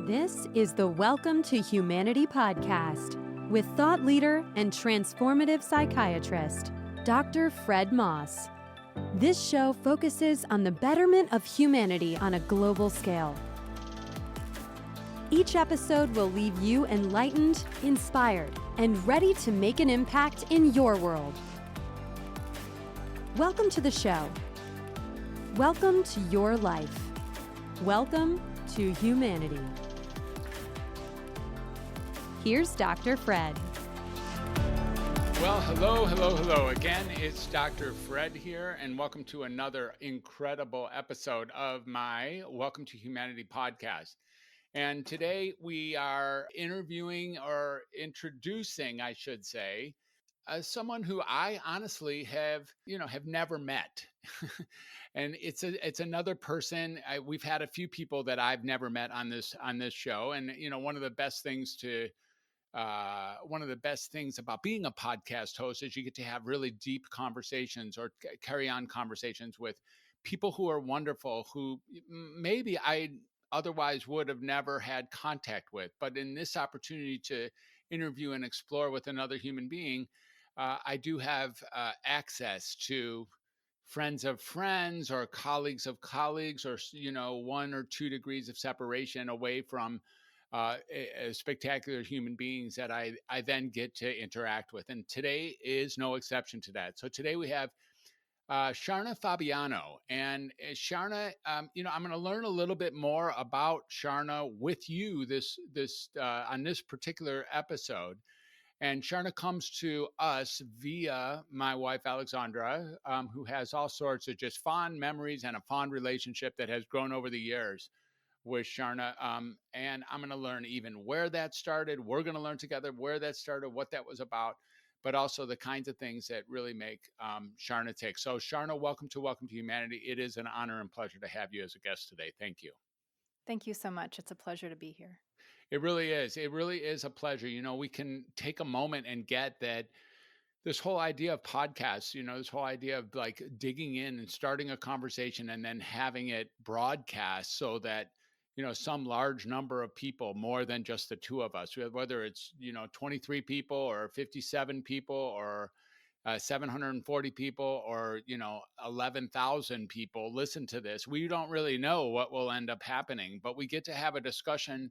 This is the Welcome to Humanity podcast with thought leader and transformative psychiatrist, Dr. Fred Moss. This show focuses on the betterment of humanity on a global scale. Each episode will leave you enlightened, inspired, and ready to make an impact in your world. Welcome to the show. Welcome to your life. Welcome to humanity. Here's Dr. Fred. Well, hello. Again, it's Dr. Fred here, and welcome to another incredible episode of my Welcome to Humanity podcast. And today we are interviewing or introducing, I should say, someone who I honestly have never met. And it's another person. We've had a few people that I've never met on this show. And, one of the best things about being a podcast host is you get to have really deep conversations or carry on conversations with people who are wonderful, who maybe I otherwise would have never had contact with. But in this opportunity to interview and explore with another human being, I do have access to friends of friends or colleagues of colleagues, or 1 or 2 degrees of separation away from spectacular human beings that I then get to interact with. And today is no exception to that. So today we have Sharna Fabiano. And Sharna, I'm going to learn a little bit more about Sharna with you on this particular episode. And Sharna comes to us via my wife, Alexandra, who has all sorts of just fond memories and a fond relationship that has grown over the years with Sharna. And I'm going to learn even where that started. We're going to learn together where that started, what that was about, but also the kinds of things that really make Sharna tick. So Sharna, welcome to Humanity. It is an honor and pleasure to have you as a guest today. Thank you. Thank you so much. It's a pleasure to be here. It really is. It really is a pleasure. We can take a moment and get that this whole idea of podcasts, this whole idea of like digging in and starting a conversation and then having it broadcast so that, some large number of people, more than just the two of us, whether it's, 23 people or 57 people or 740 people or, 11,000 people listen to this. We don't really know what will end up happening, but we get to have a discussion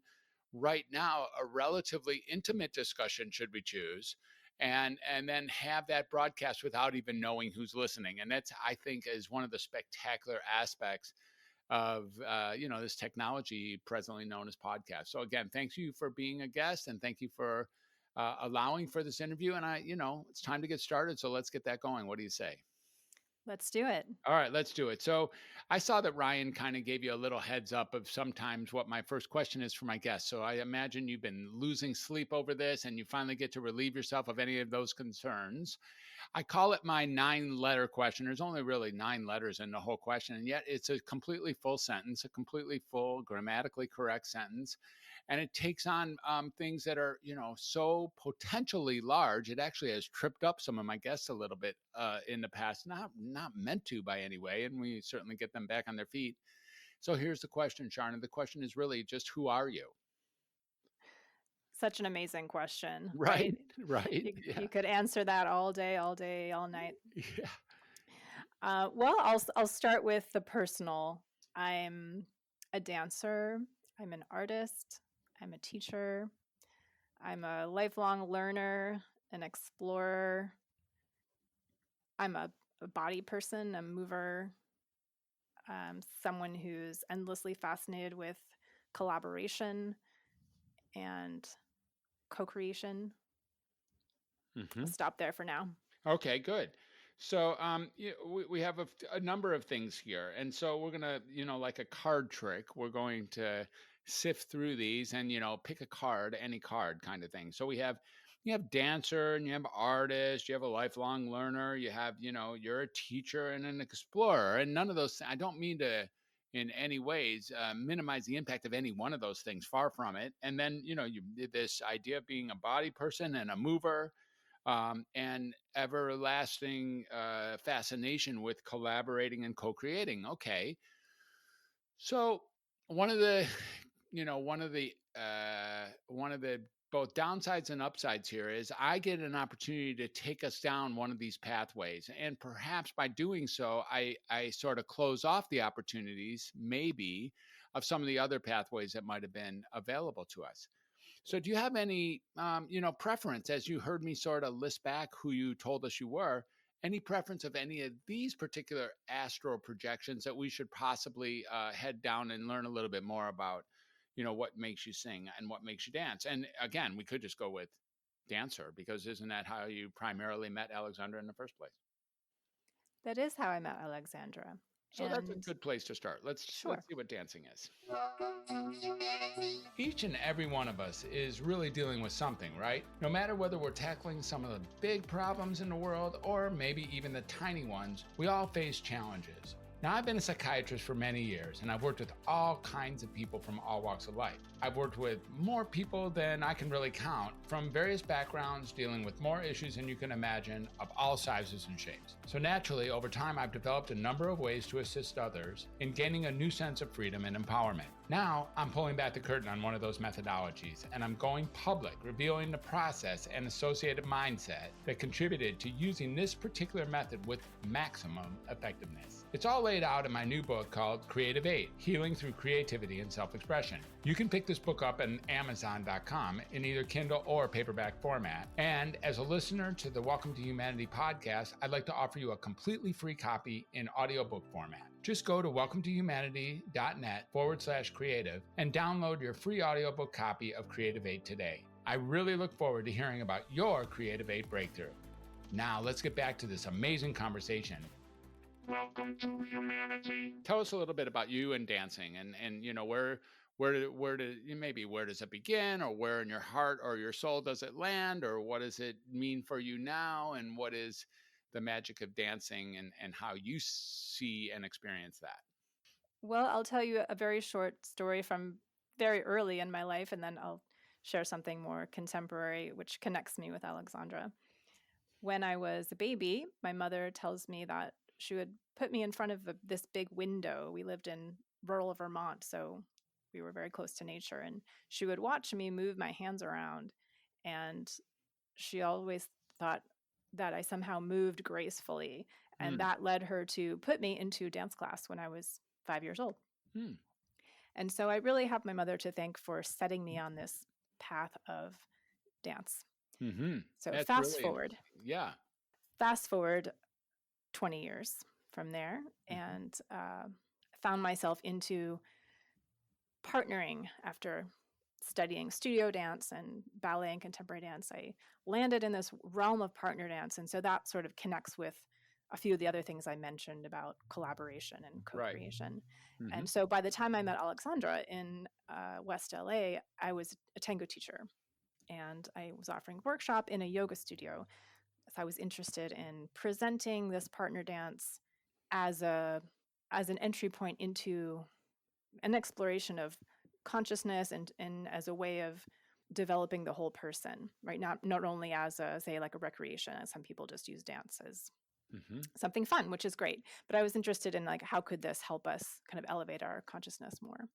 right now, a relatively intimate discussion, should we choose, and then have that broadcast without even knowing who's listening. And that's, I think, is one of the spectacular aspects of this technology presently known as podcast. So again, thank you for being a guest, and thank you for allowing for this interview. And it's time to get started. So let's get that going. What do you say? Let's do it. All right, let's do it. So I saw that Ryan kind of gave you a little heads up of sometimes what my first question is for my guests. So I imagine you've been losing sleep over this and you finally get to relieve yourself of any of those concerns. I call it my 9-letter question. There's only really 9 letters in the whole question, and yet it's a completely full sentence, a completely full, grammatically correct sentence. And it takes on things that are, so potentially large. It actually has tripped up some of my guests a little bit in the past, not meant to by any way. And we certainly get them back on their feet. So here's the question, Sharna. The question is really just, who are you? Such an amazing question. Right. You could answer that all day, all night. Yeah. Well, I'll start with the personal. I'm a dancer. I'm an artist. I'm a teacher. I'm a lifelong learner, an explorer. I'm a body person, a mover, someone who's endlessly fascinated with collaboration and co-creation. Mm-hmm. I'll stop there for now. Okay, good. So we have a number of things here. And so we're going to, like a card trick, we're going to sift through these and, pick a card, any card kind of thing. So you have dancer and you have artist, you have a lifelong learner, you have, you're a teacher and an explorer. And none of those, I don't mean to in any ways minimize the impact of any one of those things, far from it. And then, you this idea of being a body person and a mover, and everlasting fascination with collaborating and co-creating. Okay. So one of the one of the both downsides and upsides here is I get an opportunity to take us down one of these pathways, and perhaps by doing so, I sort of close off the opportunities, maybe, of some of the other pathways that might have been available to us. So, do you have any, preference as you heard me sort of list back who you told us you were? Any preference of any of these particular astral projections that we should possibly head down and learn a little bit more about? What makes you sing and what makes you dance. And again, we could just go with dancer because isn't that how you primarily met Alexandra in the first place? That is how I met Alexandra. So that's a good place to start. Let's see what dancing is. Each and every one of us is really dealing with something, right? No matter whether we're tackling some of the big problems in the world or maybe even the tiny ones, we all face challenges. Now, I've been a psychiatrist for many years, and I've worked with all kinds of people from all walks of life. I've worked with more people than I can really count, from various backgrounds, dealing with more issues than you can imagine, of all sizes and shapes. So naturally, over time, I've developed a number of ways to assist others in gaining a new sense of freedom and empowerment. Now, I'm pulling back the curtain on one of those methodologies, and I'm going public, revealing the process and associated mindset that contributed to using this particular method with maximum effectiveness. It's all laid out in my new book called Creative 8, Healing Through Creativity and Self-Expression. You can pick this book up on Amazon.com in either Kindle or paperback format. And as a listener to the Welcome to Humanity podcast, I'd like to offer you a completely free copy in audiobook format. Just go to welcometohumanity.net/creative and download your free audiobook copy of Creative 8 today. I really look forward to hearing about your Creative 8 breakthrough. Now let's get back to this amazing conversation. Welcome to Humanity. Tell us a little bit about you and dancing, and where does it begin, or where in your heart or your soul does it land, or what does it mean for you now, and what is the magic of dancing, and how you see and experience that? Well, I'll tell you a very short story from very early in my life, and then I'll share something more contemporary, which connects me with Alexandra. When I was a baby, my mother tells me that she would put me in front of this big window. We lived in rural Vermont, so we were very close to nature. And she would watch me move my hands around. And she always thought that I somehow moved gracefully. And that led her to put me into dance class when I was 5 years old. And so I really have my mother to thank for setting me on this path of dance. So That's fast really forward. Yeah. Fast forward 20 years from there, and found myself into partnering after studying studio dance and ballet and contemporary dance. I landed in this realm of partner dance, and so that sort of connects with a few of the other things I mentioned about collaboration and co-creation. Right. And so by the time I met Alexandra in West LA, I was a tango teacher, and I was offering a workshop in a yoga studio. So I was interested in presenting this partner dance as an entry point into an exploration of consciousness and as a way of developing the whole person, right? Not only as a, say, like a recreation, as some people just use dance as something fun, which is great. But I was interested in like, how could this help us kind of elevate our consciousness more?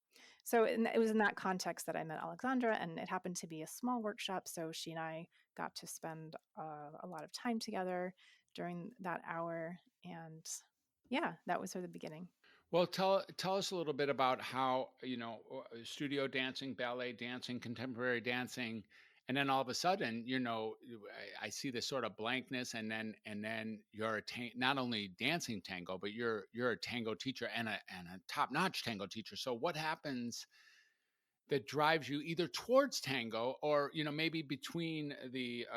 So it was in that context that I met Alexandra, and it happened to be a small workshop. So she and I got to spend a lot of time together during that hour. And yeah, that was sort of the beginning. Well, tell us a little bit about how, studio dancing, ballet dancing, contemporary dancing, and then all of a sudden, I see this sort of blankness, and then you're not only dancing tango, but you're a tango teacher and a top-notch tango teacher. So what happens that drives you either towards tango or, maybe between the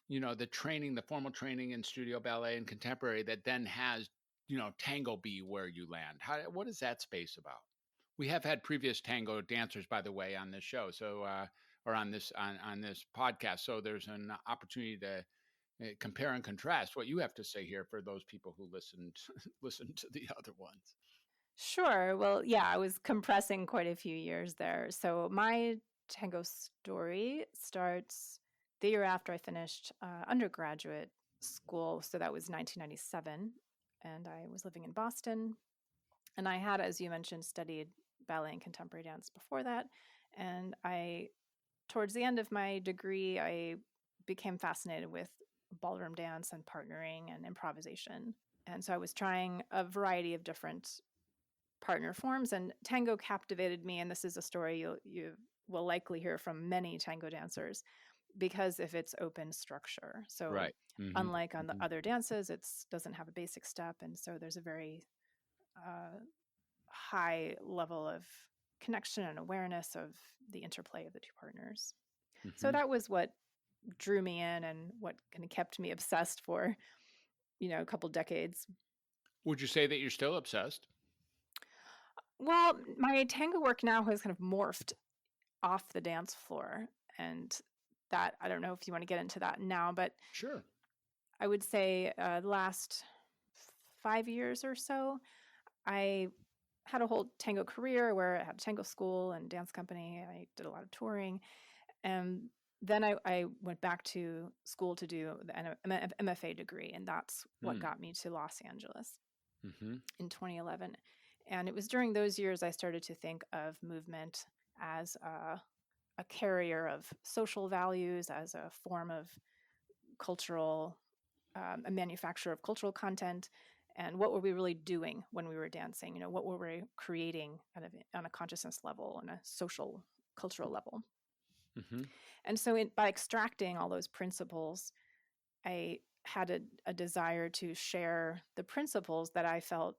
the training, the formal training in studio ballet and contemporary that then has, tango be where you land? What is that space about? We have had previous tango dancers, by the way, on this show. So, or on this podcast. So there's an opportunity to compare and contrast what you have to say here for those people who listened to the other ones. Sure. Well, yeah, I was compressing quite a few years there. So my tango story starts the year after I finished undergraduate school. So that was 1997. And I was living in Boston. And I had, as you mentioned, studied ballet and contemporary dance before that. And towards the end of my degree, I became fascinated with ballroom dance and partnering and improvisation. And so I was trying a variety of different partner forms, and tango captivated me. And this is a story you will likely hear from many tango dancers because of its open structure. So Right. Mm-hmm. unlike on the Mm-hmm. other dances, it doesn't have a basic step. And so there's a very high level of connection and awareness of the interplay of the two partners. So Mm-hmm. that was what drew me in and what kind of kept me obsessed for, a couple decades. Would you say that you're still obsessed? Well, my tango work now has kind of morphed off the dance floor. And that, I don't know if you want to get into that now, but Sure. I would say the last 5 years or so, I had a whole tango career where I had a tango school and dance company. I did a lot of touring. And then I went back to school to do the MFA degree. And that's what got me to Los Angeles Mm-hmm. in 2011. And it was during those years I started to think of movement as a carrier of social values, as a form of cultural, a manufacturer of cultural content. And what were we really doing when we were dancing? What were we creating kind of on a consciousness level, on a social, cultural level? Mm-hmm. And so by extracting all those principles, I had a desire to share the principles that I felt,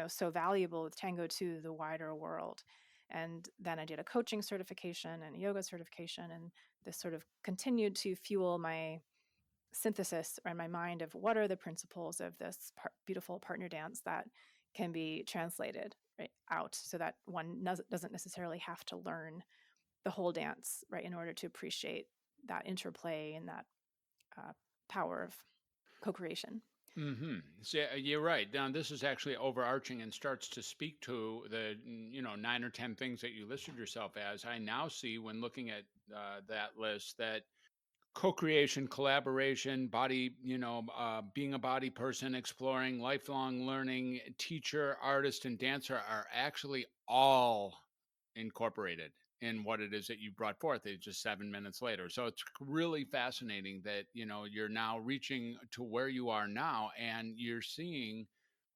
so valuable with tango to the wider world. And then I did a coaching certification and a yoga certification, and this sort of continued to fuel my synthesis in my mind of what are the principles of this beautiful partner dance that can be translated right out, so that one doesn't necessarily have to learn the whole dance, right, in order to appreciate that interplay and that power of co-creation. Mm-hmm. So you're right. Now, this is actually overarching and starts to speak to the 9 or 10 things that you listed yourself as. I now see when looking at that list that co-creation, collaboration, body, being a body person, exploring, lifelong learning, teacher, artist, and dancer are actually all incorporated in what it is that you brought forth. It's just 7 minutes later. So it's really fascinating that, you're now reaching to where you are now and you're seeing,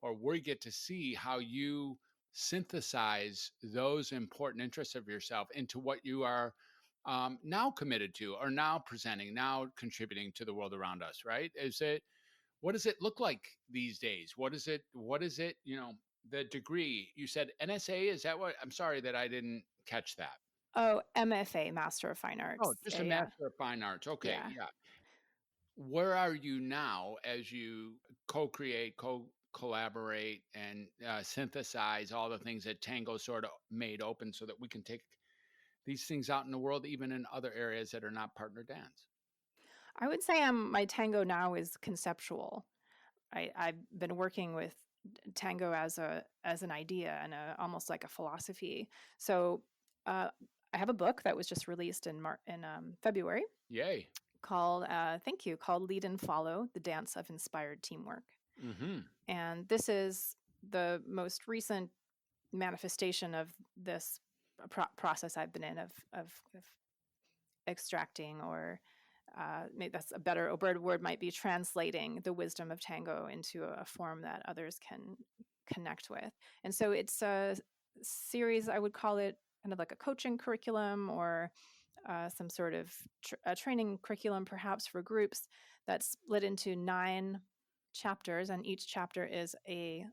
or we get to see how you synthesize those important interests of yourself into what you are now committed to, or now presenting, now contributing to the world around us, right? What does it look like these days? What is it, the degree you said NSA, is that what? I'm sorry that I didn't catch that. Oh, MFA, Master of Fine Oh, Arts. just Yeah, a yeah, Master of Fine Arts. Okay. yeah. Yeah. Where are you now as you co-create, collaborate, and synthesize all the things that Tango sort of made open so that we can take these things out in the world, even in other areas that are not partner dance? I would say my tango now is conceptual. I've been working with tango as an idea and almost like a philosophy. So uh, I have a book that was just released in February Yay. called thank you, called Lead and Follow: The Dance of Inspired Teamwork. Mm-hmm. And this is the most recent manifestation of this process I've been in of extracting, or maybe that's a better word might be translating the wisdom of tango into a form that others can connect with. And so it's a series, I would call it kind of like a coaching curriculum, or some sort of a training curriculum perhaps for groups, that's split into 9 chapters, and each chapter is a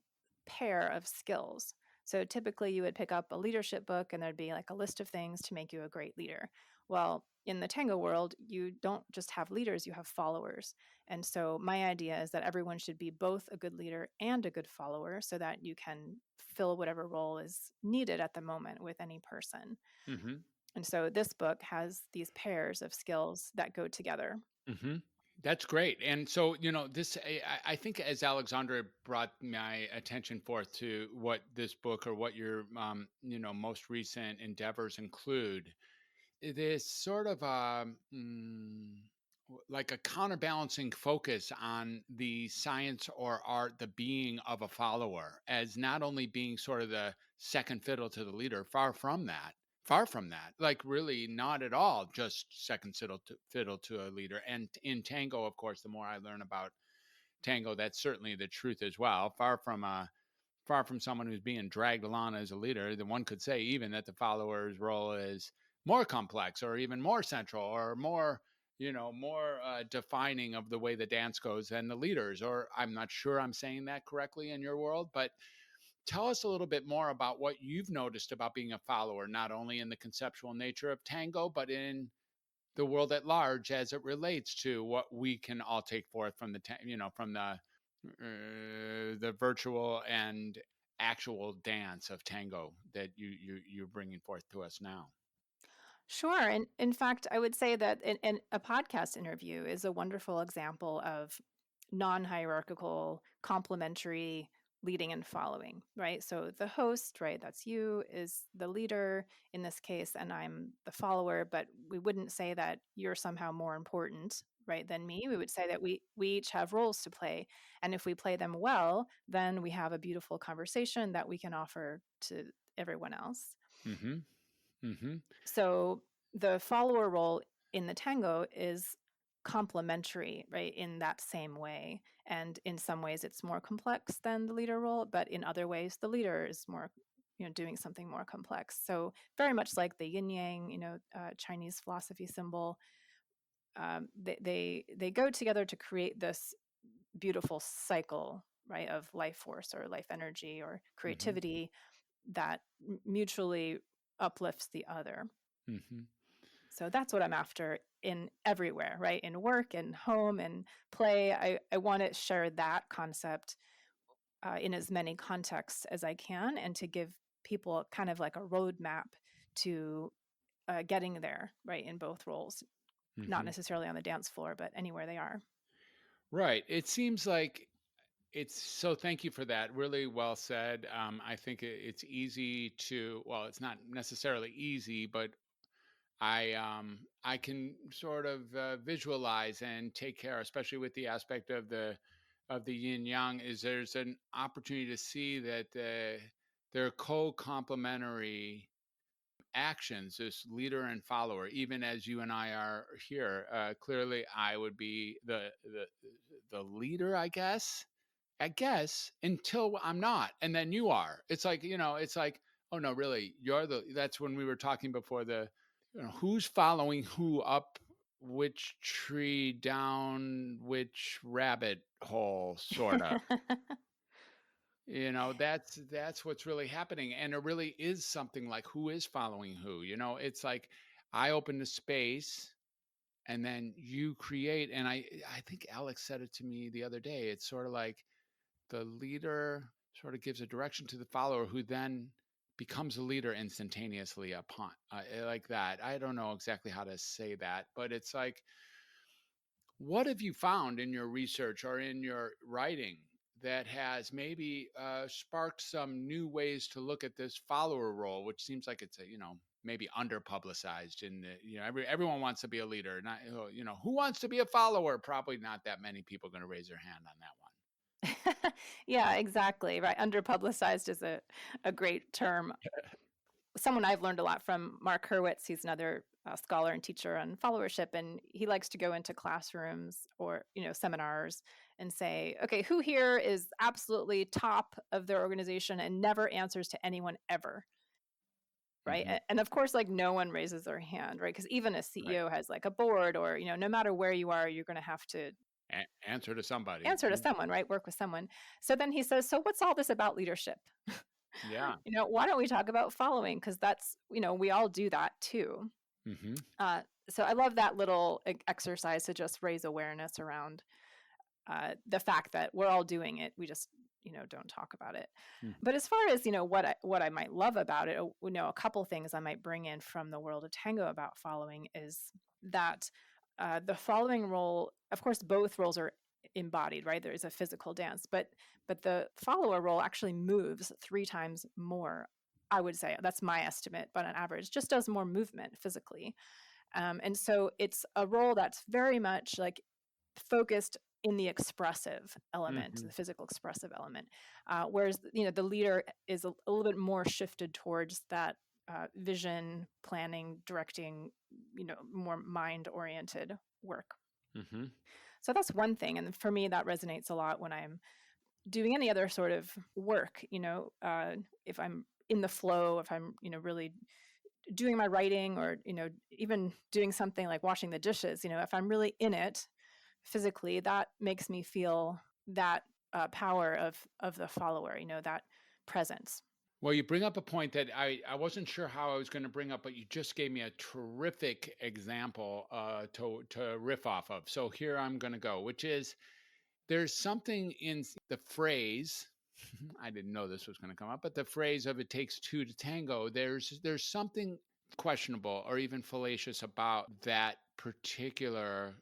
pair of skills. So typically you would pick up a leadership book and there'd be like a list of things to make you a great leader. Well, in the tango world, you don't just have leaders, you have followers. And so my idea is that everyone should be both a good leader and a good follower, so that you can fill whatever role is needed at the moment with any person. Mm-hmm. And so this book has these pairs of skills that go together. Mm-hmm. That's great. And so, this, I think as Alexandra brought my attention forth to what this book, or what your, most recent endeavors include, this sort of like a counterbalancing focus on the science or art, the being of a follower, as not only being sort of the second fiddle to the leader. Far from that. Far from that. Like really not at all just second fiddle to a leader. And in tango, of course, the more I learn about tango, that's certainly the truth as well. Far from someone who's being dragged along as a leader, then one could say even that the follower's role is more complex or even more central or more, more defining of the way the dance goes than the leaders. Or I'm not sure I'm saying that correctly in your world, but tell us a little bit more about what you've noticed about being a follower, not only in the conceptual nature of tango, but in the world at large as it relates to what we can all take forth from from the virtual and actual dance of tango that you're bringing forth to us now. Sure. And in fact, I would say that in a podcast interview is a wonderful example of non hierarchical, complementary leading and following, right? So the host, right, that's you, is the leader in this case, and I'm the follower, but we wouldn't say that you're somehow more important, right, than me. We would say that we each have roles to play. And if we play them well, then we have a beautiful conversation that we can offer to everyone else. Mm-hmm. Mm-hmm. So the follower role in the tango is complementary, right, in that same way. And in some ways, it's more complex than the leader role, but in other ways, the leader is more, doing something more complex. So very much like the yin yang, Chinese philosophy symbol, they go together to create this beautiful cycle, right, of life force or life energy or Mm-hmm. creativity that mutually uplifts the other. Mm-hmm. So that's what I'm after in everywhere, right? In work and home and play. I want to share that concept in as many contexts as I can and to give people kind of like a roadmap to getting there, right? In both roles, not Mm-hmm. necessarily on the dance floor, but anywhere they are. Right. It seems like it's so. Thank you for that. Really well said. I think it's easy to. Well, it's not necessarily easy, but I can sort of visualize and take care, especially with the aspect of the yin yang. Is there's an opportunity to see that they're co-complementary actions, this leader and follower. Even as you and I are here, clearly I would be the leader, I guess. I guess until I'm not, and then you are. It's like it's like, oh no, really, you're the. That's when we were talking before the, who's following who up which tree down which rabbit hole, sorta. That's what's really happening, and it really is something like who is following who. It's like I open the space and then you create, and I think Alex said it to me the other day. It's sort of like the leader sort of gives a direction to the follower who then becomes a leader instantaneously upon like that. I don't know exactly how to say that, but it's like, what have you found in your research or in your writing that has maybe sparked some new ways to look at this follower role, which seems like it's a, maybe under publicized in the, everyone wants to be a leader, not, who wants to be a follower? Probably not that many people going to raise their hand on that one. Yeah, exactly. Right. Underpublicized is a great term. Someone I've learned a lot from, Mark Hurwitz. He's another scholar and teacher on followership, and he likes to go into classrooms or seminars and say, okay, who here is absolutely top of their organization and never answers to anyone ever, right? Mm-hmm. And of course, like no one raises their hand, right? Because even a Right. CEO has like a board, or no matter where you are, you're going to have to Answer to somebody. answer to someone, right? Work with someone. So then he says, so what's all this about leadership? Yeah. Why don't we talk about following? Because that's, we all do that too. Mm-hmm. So I love that little exercise to just raise awareness around the fact that we're all doing it. We just, don't talk about it. But as far as, what I might love about it, a couple things I might bring in from the world of tango about following is that the following role, of course, both roles are embodied, right? There is a physical dance, but the follower role actually moves 3 times more. I would say that's my estimate, but on average, just does more movement physically. And so it's a role that's very much like focused in the expressive element, Mm-hmm. the physical expressive element, whereas the leader is a little bit more shifted towards that vision, planning, directing, more mind-oriented work. Mm-hmm. So that's one thing, and for me, that resonates a lot when I'm doing any other sort of work. If I'm in the flow, if I'm really doing my writing, or even doing something like washing the dishes, if I'm really in it physically, that makes me feel that power of the follower, that presence. Well, you bring up a point that I wasn't sure how I was going to bring up, but you just gave me a terrific example to riff off of. So here I'm going to go, which is there's something in the phrase. I didn't know this was going to come up, but the phrase of "it takes two to tango." There's something questionable or even fallacious about that particular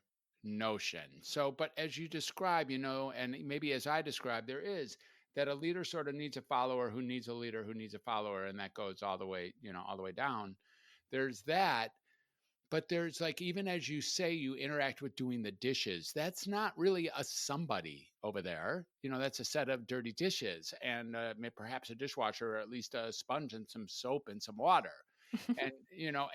notion. So, but as you describe, and maybe as I describe, there is that a leader sort of needs a follower who needs a leader who needs a follower, and that goes all the way, all the way down. There's that, but there's like, even as you say, you interact with doing the dishes. That's not really a somebody over there. That's a set of dirty dishes and perhaps a dishwasher, or at least a sponge and some soap and some water. And,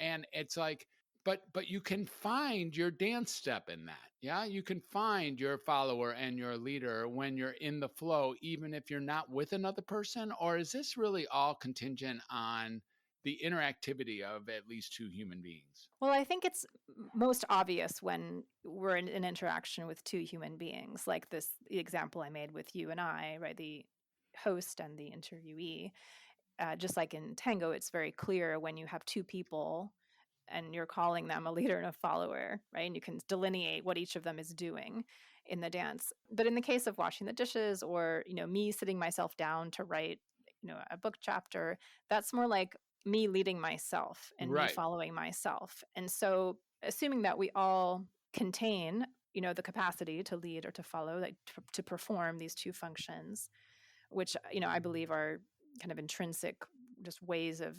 and it's like, but you can find your dance step in that. Yeah. You can find your follower and your leader when you're in the flow, even if you're not with another person. Or is this really all contingent on the interactivity of at least two human beings? Well, I think it's most obvious when we're in an interaction with two human beings, like the example I made with you and I, right? The host and the interviewee. Just like in tango, it's very clear when you have two people and you're calling them a leader and a follower, right? And you can delineate what each of them is doing in the dance. But in the case of washing the dishes, or me sitting myself down to write a book chapter, that's more like me leading myself and me Right. following myself. And so assuming that we all contain the capacity to lead or to follow, like to perform these two functions, which I believe are kind of intrinsic just ways of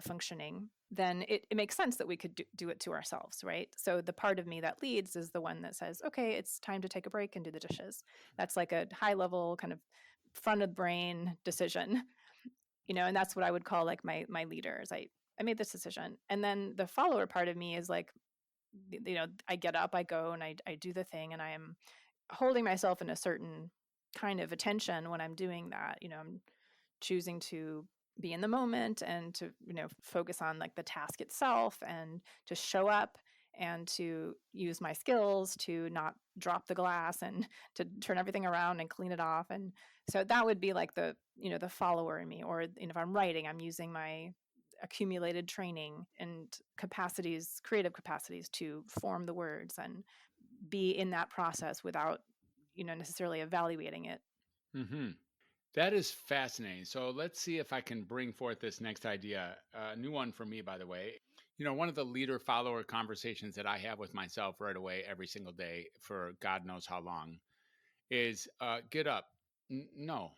functioning, then it makes sense that we could do it to ourselves, right? So the part of me that leads is the one that says, okay, it's time to take a break and do the dishes. That's like a high level kind of front of brain decision, and that's what I would call like my leaders. I made this decision. And then the follower part of me is like, I get up, I go, and I do the thing, and I am holding myself in a certain kind of attention when I'm doing that. I'm choosing to be in the moment and to focus on like the task itself, and to show up and to use my skills to not drop the glass and to turn everything around and clean it off. And so that would be like the the follower in me. Or if I'm writing, I'm using my accumulated training and capacities, creative capacities, to form the words and be in that process without necessarily evaluating it. Mm-hmm. That is fascinating. So let's see if I can bring forth this next idea. A new one for me, by the way. One of the leader follower conversations that I have with myself right away every single day for God knows how long is get up. No.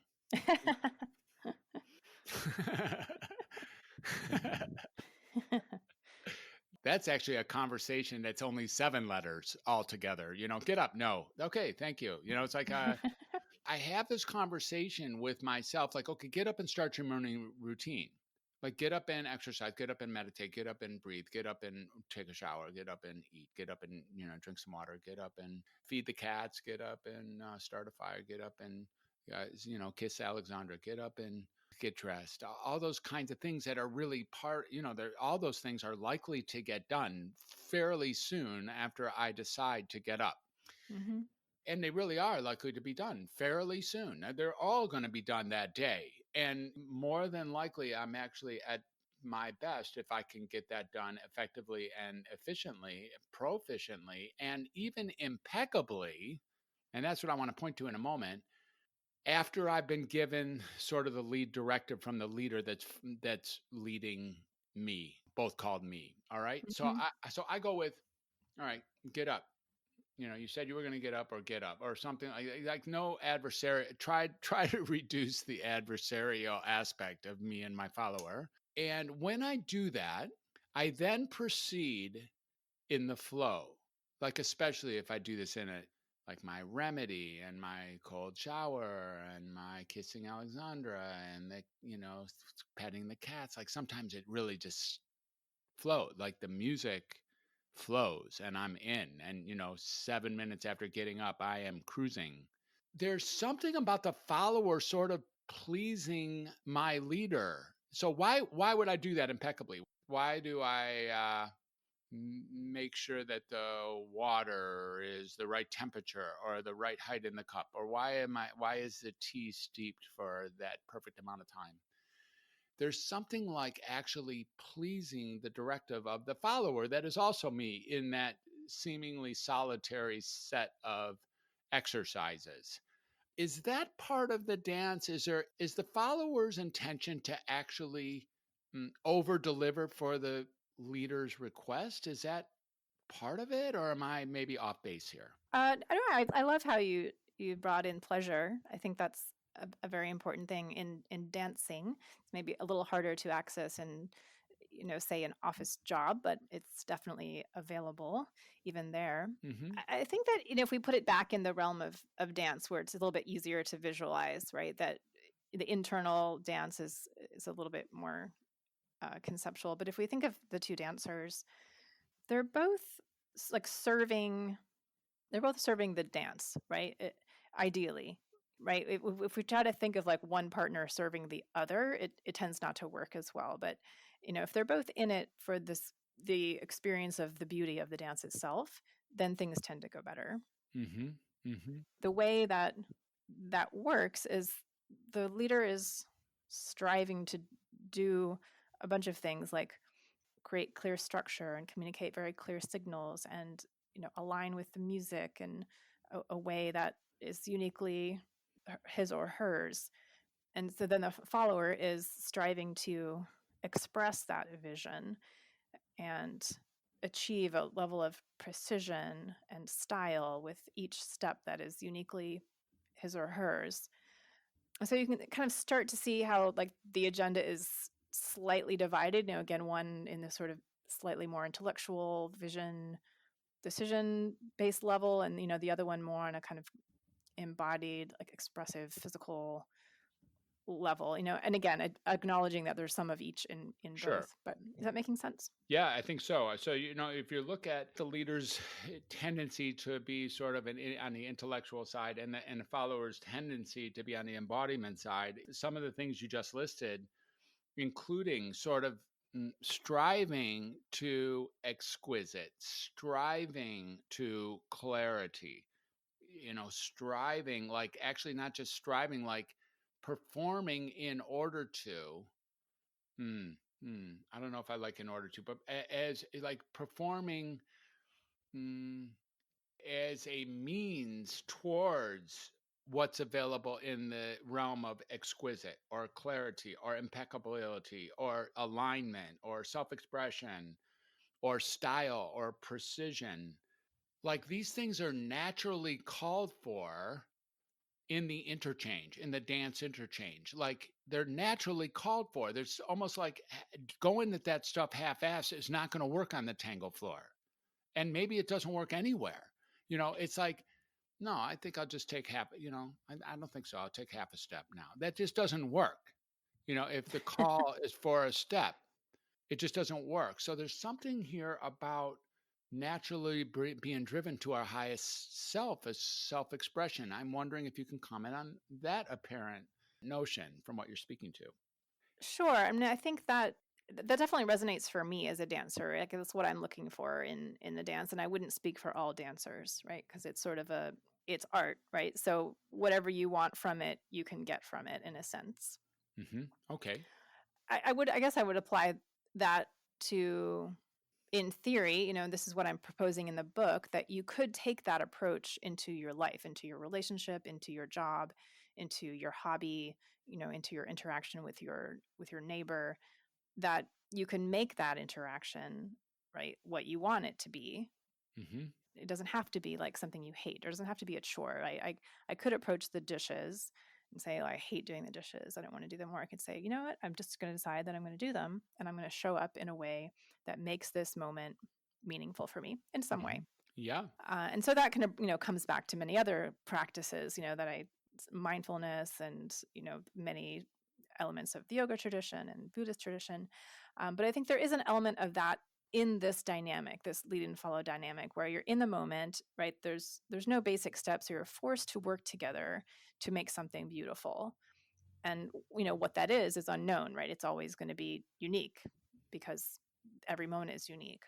That's actually a conversation that's only 7 letters altogether. Get up. No. Okay. Thank you. It's like, I have this conversation with myself, like, okay, get up and start your morning routine. Like, get up and exercise, get up and meditate, get up and breathe, get up and take a shower, get up and eat, get up and, drink some water, get up and feed the cats, get up and start a fire, get up and, kiss Alexandra, get up and get dressed. All those kinds of things that are really all those things are likely to get done fairly soon after I decide to get up. Mm-hmm. And they really are likely to be done fairly soon. Now, they're all going to be done that day. And more than likely, I'm actually at my best if I can get that done effectively and efficiently, proficiently, and even impeccably. And that's what I want to point to in a moment. After I've been given sort of the lead directive from the leader that's leading me, both called me. All right. Mm-hmm. So I go with, all right, get up. You said you were going to get up or something like no adversary. Try to reduce the adversarial aspect of me and my follower. And when I do that, I then proceed in the flow. Like, especially if I do this in a, like my remedy and my cold shower and my kissing Alexandra and the, petting the cats. Like sometimes it really just flows, like the music flows and I'm in. And, 7 minutes after getting up, I am cruising. There's something about the follower sort of pleasing my leader. So why would I do that impeccably? Why do I make sure that the water is the right temperature or the right height in the cup? Or why is the tea steeped for that perfect amount of time? There's something like actually pleasing the directive of the follower that is also me in that seemingly solitary set of exercises. Is that part of the dance? Is the follower's intention to actually over deliver for the leader's request? Is that part of it, or am I maybe off base here? I don't know. I love how you brought in pleasure. I think that's a very important thing in dancing. It's maybe a little harder to access in, say an office job, but it's definitely available even there. Mm-hmm. I think that if we put it back in the realm of dance, where it's a little bit easier to visualize, right? That the internal dance is a little bit more conceptual. But if we think of the two dancers, they're both like serving they're both serving the dance, right? Ideally, right? If we try to think of like one partner serving the other, it tends not to work as well. But if they're both in it for the experience of the beauty of the dance itself, then things tend to go better. Mm-hmm. Mm-hmm. The way that works is the leader is striving to do a bunch of things like create clear structure and communicate very clear signals and align with the music in a way that is uniquely his or hers. And so then the follower is striving to express that vision and achieve a level of precision and style with each step that is uniquely his or hers. So you can kind of start to see how like the agenda is slightly divided. Again, one in the sort of slightly more intellectual vision, decision based level, and the other one more on a kind of embodied, like expressive, physical level. And again, acknowledging that there's some of each in Sure. both. But is that making sense? Yeah, I think so. So, if you look at the leader's tendency to be sort of on the intellectual side and the follower's tendency to be on the embodiment side, some of the things you just listed, including sort of striving to exquisite, striving to clarity, striving, like actually not just striving, like performing in order to. I don't know if I like in order to, but as like performing mm, as a means towards what's available in the realm of exquisite or clarity or impeccability or alignment or self expression or style or precision. Like these things are naturally called for in the interchange, in the dance interchange. Like they're naturally called for. There's almost like going at that stuff half-ass is not going to work on the tango floor. And maybe it doesn't work anywhere. It's like, no, I think I'll just take half, I don't think so. I'll take half a step now. That just doesn't work. If the call is for a step, it just doesn't work. So there's something here about naturally being driven to our highest self as self expression. I'm wondering if you can comment on that apparent notion from what you're speaking to. Sure. I mean, I think that definitely resonates for me as a dancer. Like that's what I'm looking for in the dance, and I wouldn't speak for all dancers, right? Because it's sort of it's art, right? So whatever you want from it, you can get from it in a sense. Mm-hmm. Okay. I guess I would apply that to, in theory, this is what I'm proposing in the book, that you could take that approach into your life, into your relationship, into your job, into your hobby, into your interaction with your neighbor, that you can make that interaction, right, what you want it to be. Mm-hmm. It doesn't have to be like something you hate. It doesn't have to be a chore. I could approach the dishes and say, oh, I hate doing the dishes. I don't want to do them. Or I could say, you know what? I'm just going to decide that I'm going to do them. And I'm going to show up in a way that makes this moment meaningful for me in some way. Yeah. And so that kind of, comes back to many other practices, mindfulness and, many elements of the yoga tradition and Buddhist tradition. But I think there is an element of that in this dynamic, this lead and follow dynamic, where you're in the moment, right? There's no basic steps. You're forced to work together to make something beautiful. And, what that is unknown, right? It's always going to be unique because every moment is unique.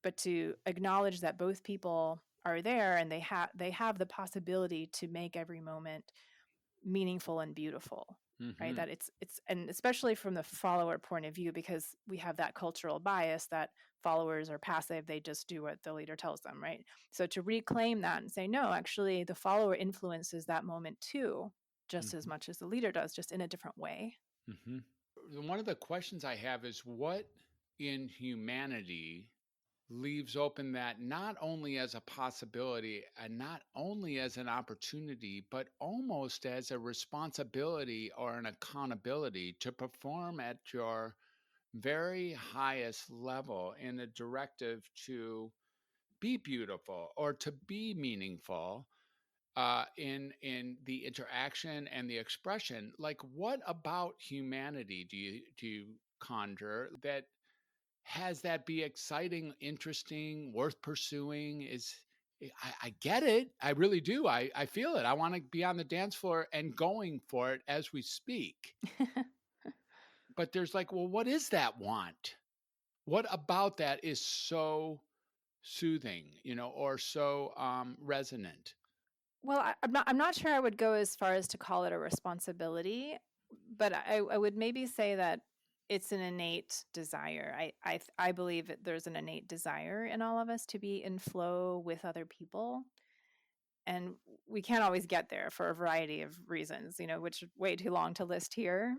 But to acknowledge that both people are there and they have the possibility to make every moment meaningful and beautiful, right? That it's and especially from the follower point of view, because we have that cultural bias that followers are passive, they just do what the leader tells them, right? So to reclaim that and say, no, actually the follower influences that moment too, just as much as the leader does, just in a different way. One of the questions I have is what in humanity leaves open that not only as a possibility and not only as an opportunity, but almost as a responsibility or an accountability to perform at your very highest level in a directive to be beautiful or to be meaningful in the interaction and the expression. Like, what about humanity do you conjure that has that be exciting, interesting, worth pursuing? I get it. I really do. I feel it. I want to be on the dance floor and going for it as we speak. But there's like, well, what is that want? What about that is so soothing, or so resonant? Well, I'm not sure I would go as far as to call it a responsibility, but I would maybe say that it's an innate desire. I believe that there's an innate desire in all of us to be in flow with other people. And we can't always get there for a variety of reasons, which is way too long to list here.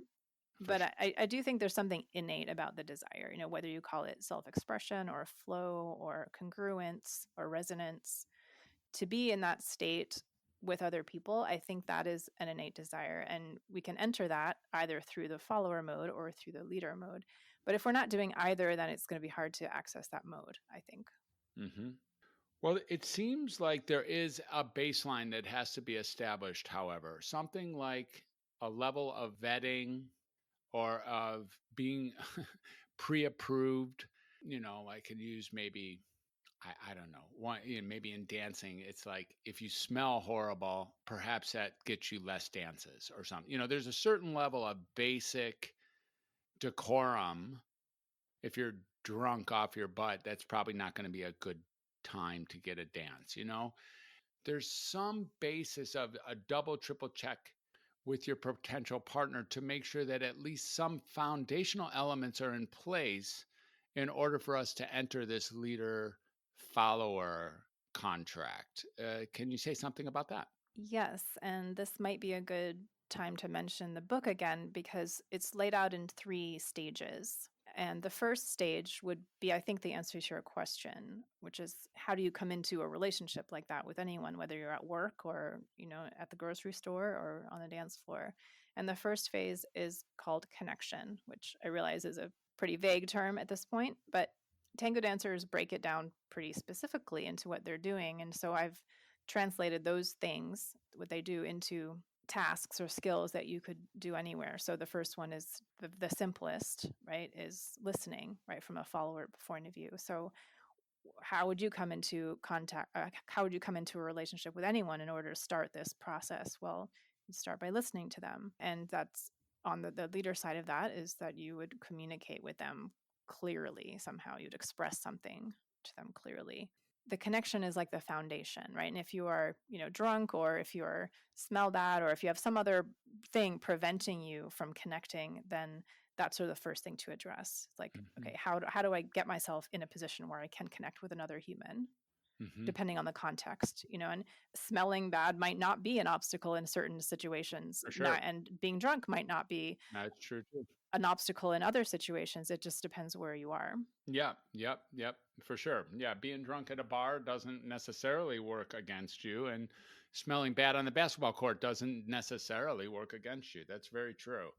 But I do think there's something innate about the desire, whether you call it self-expression or flow or congruence or resonance, to be in that state with other people. I think that is an innate desire. And we can enter that either through the follower mode or through the leader mode. But if we're not doing either, then it's going to be hard to access that mode, I think. Well, it seems like there is a baseline that has to be established, however, something like a level of vetting or of being pre approved. I could use maybe, I don't know, maybe in dancing, it's like if you smell horrible, perhaps that gets you less dances or something. There's a certain level of basic decorum. If you're drunk off your butt, that's probably not going to be a good time to get a dance. There's some basis of a double, triple check with your potential partner to make sure that at least some foundational elements are in place in order for us to enter this leader follower contract. Can you say something about that? Yes, and this might be a good time to mention the book again because it's laid out in 3 stages. And the first stage would be, I think, the answer to your question, which is how do you come into a relationship like that with anyone, whether you're at work or, at the grocery store or on the dance floor. And the first phase is called connection, which I realize is a pretty vague term at this point, but tango dancers break it down pretty specifically into what they're doing. And so I've translated those things, what they do, into tasks or skills that you could do anywhere. So the first one is the simplest, right, is listening, right, from a follower point of view. So how would you come into how would you come into a relationship with anyone in order to start this process? Well, you start by listening to them. And that's on the leader side of that, is that you would communicate with them clearly somehow. You'd express something to them clearly. The connection is like the foundation, right? And if you are, drunk, or if you smell bad, or if you have some other thing preventing you from connecting, then that's sort of the first thing to address. It's like, okay, how do I get myself in a position where I can connect with another human, depending on the context, and smelling bad might not be an obstacle in certain situations. For sure. And being drunk might not be That's true too. an obstacle in other situations. It just depends where you are. Yeah, yep, for sure. Yeah, being drunk at a bar doesn't necessarily work against you, and smelling bad on the basketball court doesn't necessarily work against you. That's very true.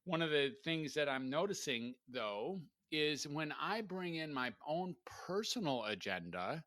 One of the things that I'm noticing, though, is when I bring in my own personal agenda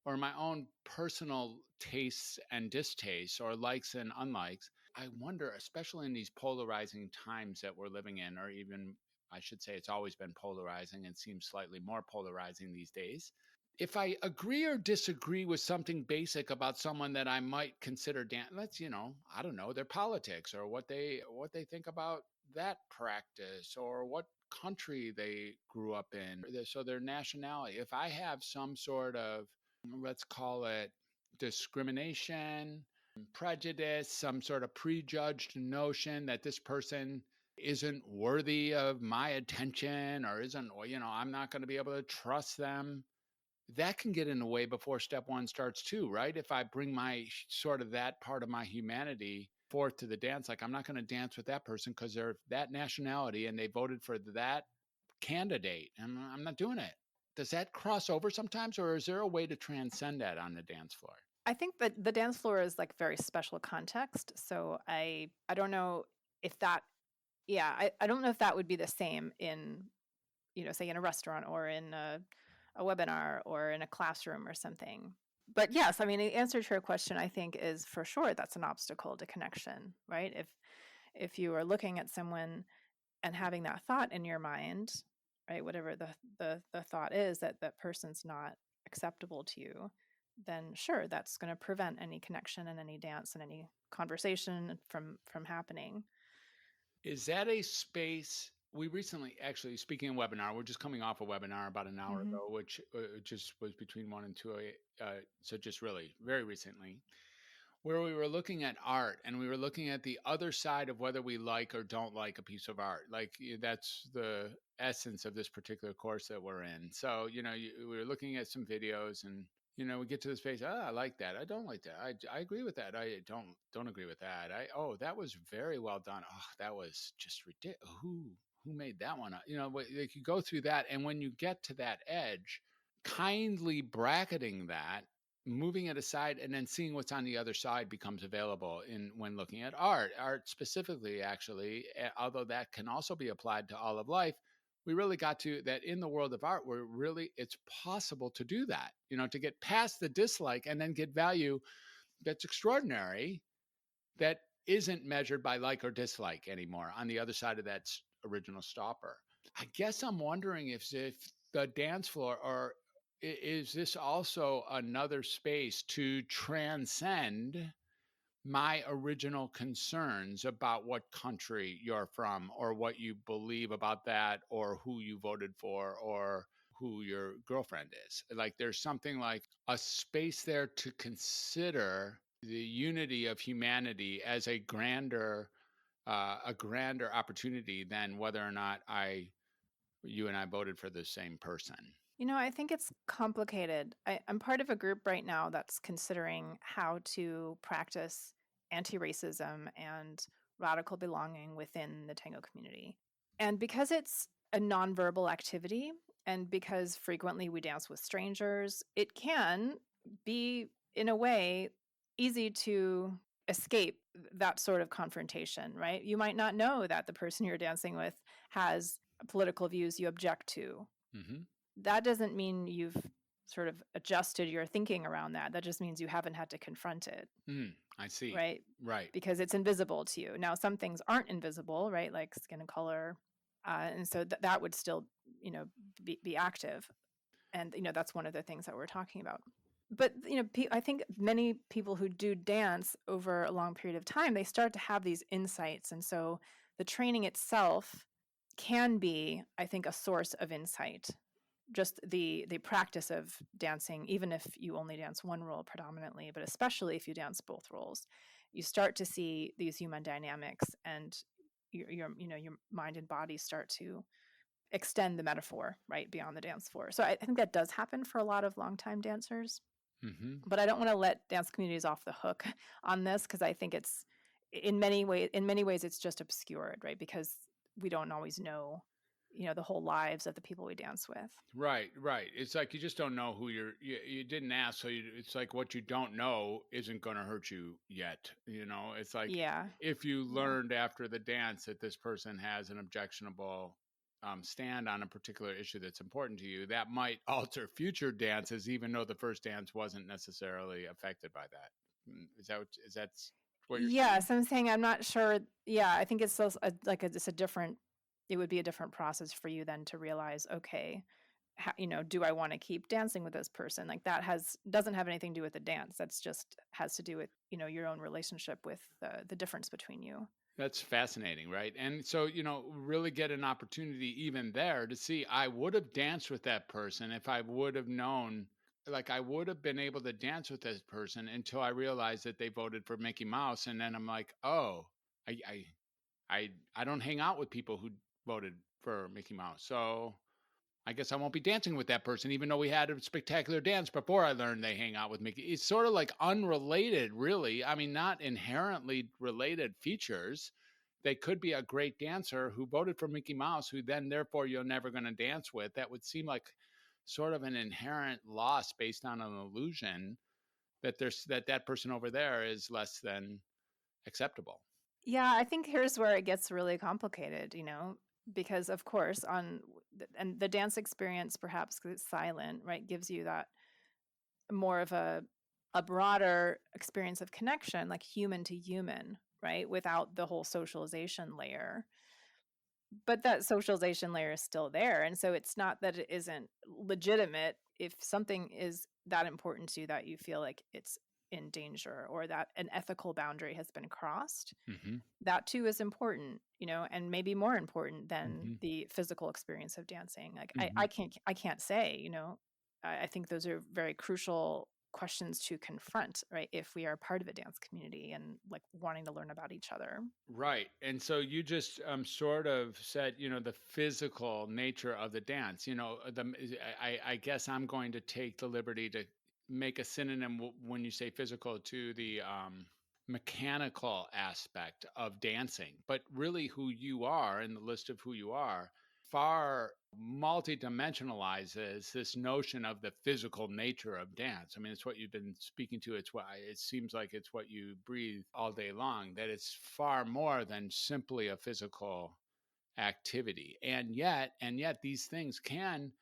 or my own personal tastes and distastes or likes and unlikes. I wonder, especially in these polarizing times that we're living in, or even I should say it's always been polarizing and seems slightly more polarizing these days. If I agree or disagree with something basic about someone that I might consider let's, I don't know, their politics or what they think about that practice or what country they grew up in, so their nationality. If I have some sort of, let's call it discrimination, prejudice, some sort of prejudged notion that this person isn't worthy of my attention or isn't, I'm not going to be able to trust them, that can get in the way before step one starts too, right? If I bring my sort of that part of my humanity forth to the dance, like I'm not going to dance with that person because they're that nationality and they voted for that candidate, and I'm not doing it. Does that cross over sometimes, or is there a way to transcend that on the dance floor? I think that the dance floor is like very special context. So I don't know if that, yeah, I don't know if that would be the same in, say in a restaurant or in a webinar or in a classroom or something. But yes, I mean, the answer to your question, I think, is for sure that's an obstacle to connection, right? If you are looking at someone and having that thought in your mind, right, whatever the thought is, that that person's not acceptable to you, then sure, that's going to prevent any connection and any dance and any conversation from happening. Is that a space? We recently, actually, speaking of webinar, we're just coming off a webinar about an hour Mm-hmm. ago, which just was between 1 and 2, so just really very recently, where we were looking at art and we were looking at the other side of whether we like or don't like a piece of art. Like that's the essence of this particular course that we're in. So, we were looking at some videos and, we get to this phase. I like that. I don't like that. I agree with that. I don't agree with that. That was very well done. Oh, that was just ridiculous. Who made that one up? Like you go through that. And when you get to that edge, kindly bracketing that, moving it aside, and then seeing what's on the other side becomes available in when looking at art specifically, actually, although that can also be applied to all of life. We really got to that in the world of art where really it's possible to do that, to get past the dislike and then get value that's extraordinary, that isn't measured by like or dislike anymore on the other side of that original stopper. I guess I'm wondering if the dance floor, or is this also another space to transcend my original concerns about what country you're from or what you believe about that or who you voted for or who your girlfriend is. Like there's something like a space there to consider the unity of humanity as a grander opportunity than whether or not you and I voted for the same person. I think it's complicated. I'm part of a group right now that's considering how to practice anti-racism and radical belonging within the tango community. And because it's a nonverbal activity, and because frequently we dance with strangers, it can be, in a way, easy to escape that sort of confrontation, right? You might not know that the person you're dancing with has political views you object to. Mm-hmm. That doesn't mean you've sort of adjusted your thinking around that. That just means you haven't had to confront it. I see. Right? Right. Because it's invisible to you. Now, some things aren't invisible, right? Like skin and color. And so that would still, be active. And, that's one of the things that we're talking about. But, I think many people who do dance over a long period of time, they start to have these insights. And so the training itself can be, I think, a source of insight. Just the practice of dancing, even if you only dance one role predominantly, but especially if you dance both roles, you start to see these human dynamics, and your mind and body start to extend the metaphor right beyond the dance floor. So I think that does happen for a lot of longtime dancers. Mm-hmm. But I don't want to let dance communities off the hook on this, because I think it's in many ways it's just obscured, right? Because we don't always know the whole lives of the people we dance with. Right. It's like you just don't know who you didn't ask, so it's like what you don't know isn't going to hurt you yet. It's like Yeah. if you learned after the dance that this person has an objectionable stand on a particular issue that's important to you, that might alter future dances, even though the first dance wasn't necessarily affected by that. Is that what you're saying? Yes, I'm saying I'm not sure. Yeah, I think it's still just a different. It would be a different process for you then to realize, okay, do I want to keep dancing with this person? Like that doesn't have anything to do with the dance. That's just has to do with your own relationship with the difference between you. That's fascinating, right? And so, really get an opportunity even there to see I would have danced with that person if I would have known, like I would have been able to dance with this person until I realized that they voted for Mickey Mouse. And then I'm like, oh, I I I don't hang out with people who voted for Mickey Mouse. So I guess I won't be dancing with that person, even though we had a spectacular dance before I learned they hang out with Mickey. It's sort of like unrelated, really. I mean, not inherently related features. They could be a great dancer who voted for Mickey Mouse, who then, therefore, you're never going to dance with. That would seem like sort of an inherent loss based on an illusion that that person over there is less than acceptable. Yeah, I think here's where it gets really complicated, because of course and the dance experience, perhaps 'cause it's silent, right, gives you that more of a broader experience of connection, like human to human, right, without the whole socialization layer. But that socialization layer is still there, and so it's not that it isn't legitimate if something is that important to you that you feel like it's in danger or that an ethical boundary has been crossed. Hmm. That too is important, and maybe more important than Hmm. the physical experience of dancing. Like Hmm. I can't say, I think those are very crucial questions to confront, right? If we are part of a dance community and like wanting to learn about each other. Right. And so you just sort of said, the physical nature of the dance. I guess I'm going to take the liberty to make a synonym when you say physical to the mechanical aspect of dancing, but really who you are in the list of who you are far multidimensionalizes this notion of the physical nature of dance. I mean, it's what you've been speaking to. It seems like it's what you breathe all day long, that it's far more than simply a physical activity. And yet these things can